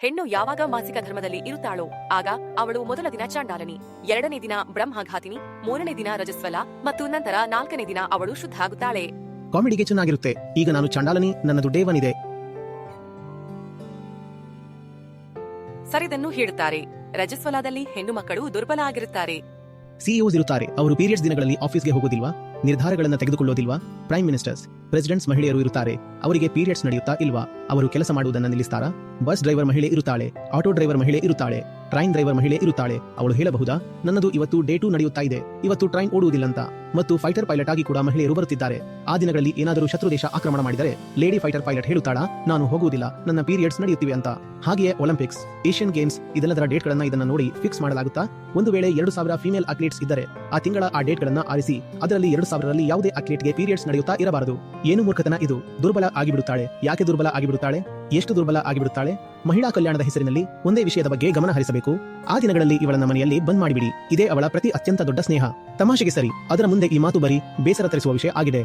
ಹೆಣ್ಣು ಯಾವಾಗ ಮಾಸಿಕ ಧರ್ಮದಲ್ಲಿ ಇರುತ್ತಾಳೋ ಆಗ ಅವಳು ಮೊದಲ ದಿನ ಚಾಂಡಾಲನಿ, 2ನೇ ದಿನ ಬ್ರಹ್ಮಘಾತಿನಿ, 3ನೇ ದಿನ ರಜಸ್ವಲ ಮತ್ತು ನಂತರ 4ನೇ ದಿನ ಅವಳು ಶುದ್ಧ ಆಗುತ್ತಾಳೆ. ಕಾಮಿಡಿಗೆ ಚೆನ್ನಾಗಿರುತ್ತೆ. ಈಗ ನಾನು ಚಾಂಡಾಲನಿ, ನನ್ನದು ಡೇ 1 ಇದೆ. ಸರಿದನ್ನು ಹೇಳುತ್ತಾರೆ. ರಜಸ್ವಲದಲ್ಲಿ ಹೆಣ್ಣು ಮಕ್ಕಳು ದುರ್ಬಲ ಆಗಿರುತ್ತಾರೆ. ಸಿಇಒಸ್ ಇರುತ್ತಾರೆ. ಅವರು ಪೀರಿಯಡ್ಸ್ ದಿನಗಳಲ್ಲಿ ಆಫೀಸ್ಗೆ ಹೋಗೋದಿಲ್ವಾ, ನಿರ್ಧಾರಗಳನ್ನು ತೆಗೆದುಕೊಳ್ಳೋದಿಲ್ವಾ. ಪ್ರೈಮ್ ಮಿನಿಸ್ಟರ್ಸ್, ಪ್ರೆಸಿಡೆಂಟ್ಸ್ ಮಹಿಳೆಯರು ಇರುತ್ತಾರೆ. ಅವರಿಗೆ ಪೀರಿಯಡ್ಸ್ ನಡೆಯುತ್ತಾ ಇಲ್ವಾ, ಅವರು ಕೆಲಸ ಮಾಡುವುದನ್ನು ನಿಲ್ಲಿಸ್ತಾರಾ. ಬಸ್ ಡ್ರೈವರ್ ಮಹಿಳೆ ಇರುತ್ತಾಳೆ, ಆಟೋ ಡ್ರೈವರ್ ಮಹಿಳೆ ಇರುತ್ತಾಳೆ, ಟ್ರೈನ್ ಡ್ರೈವರ್ ಮಹಿಳೆ ಇರುತ್ತಾಳೆ. ಅವಳು ಹೇಳಬಹುದಾ, ನನ್ನದು ಇವತ್ತು ಡೇ 2 ನಡೆಯುತ್ತಾ ಇದೆ, ಇವತ್ತು ಟ್ರೈನ್ ಓಡುವುದಿಲ್ಲಂತ. ಮತ್ತು ಫೈಟರ್ ಪೈಲಟ್ ಆಗಿ ಕೂಡ ಮಹಿಳೆಯರು ಬರುತ್ತಿದ್ದಾರೆ. ಆ ದಿನಗಳಲ್ಲಿ ಏನಾದರೂ ಶತ್ರು ದೇಶ ಆಕ್ರಮಣ ಮಾಡಿದರೆ ಲೇಡಿ ಫೈಟರ್ ಪೈಲಟ್ ಹೇಳುತ್ತಾಳಾ, ನಾನು ಹೋಗುವುದಿಲ್ಲ, ನನ್ನ ಪೀರಿಯಡ್ಸ್ ನಡೆಯುತ್ತಿವೆ ಅಂತ. ಹಾಗೆಯೇ ಒಲಿಂಪಿಕ್ಸ್, ಏಷ್ಯನ್ ಗೇಮ್ಸ್ ಇದೆಲ್ಲದರ ಡೇಟ್ಗಳನ್ನ ಇದನ್ನ ನೋಡಿ ಫಿಕ್ಸ್ ಮಾಡಲಾಗುತ್ತಾ. ಒಂದು ವೇಳೆ 2000 ಫೀಮೇಲ್ ಅಥ್ಲೀಟ್ಸ್ ಇದ್ದರೆ ಆ ತಿಂಗಳ ಆ ಡೇಟ್ಗಳನ್ನ ಆರಿಸಿ ಅದರಲ್ಲಿ 2000ರಲ್ಲಿ ಯಾವುದೇ ಅಥ್ಲೀಟ್ಗೆ ಪೀರಿಯಡ್ಸ್ ನಡೆಯುತ್ತಾ ಇರಬಾರದು. ಏನು ಮೂರ್ಖತನ ಇದು. ದುರ್ಬಲ ಆಗಿಬಿಡುತ್ತಾಳೆ. ಯಾಕೆ ದುರ್ಬಲ ಆಗಿಬಿಡುತ್ತಾಳೆ, ಎಷ್ಟು ದುರ್ಬಲ ಆಗಿಬಿಡುತ್ತಾಳೆ. ಮಹಿಳಾ ಕಲ್ಯಾಣದ ಹೆಸರಿನಲ್ಲಿ ಒಂದೇ ವಿಷಯದ ಬಗ್ಗೆ ಗಮನ ಹರಿಸಬೇಕು. ಆ ದಿನಗಳಲ್ಲಿ ಇವಳನ್ನ ಮನೆಯಲ್ಲಿ ಬಂದ್ ಮಾಡಿಬಿಡಿ. ಇದೇ ಅವಳ ಪ್ರತಿ ಅತ್ಯಂತ ದೊಡ್ಡ ಸ್ನೇಹ. ತಮಾಷೆಗೆ ಸರಿ, ಅದರ ಮುಂದೆ ಈ ಮಾತು ಬರೀ ಬೇಸರ ತರಿಸುವ ವಿಷಯ ಆಗಿದೆ.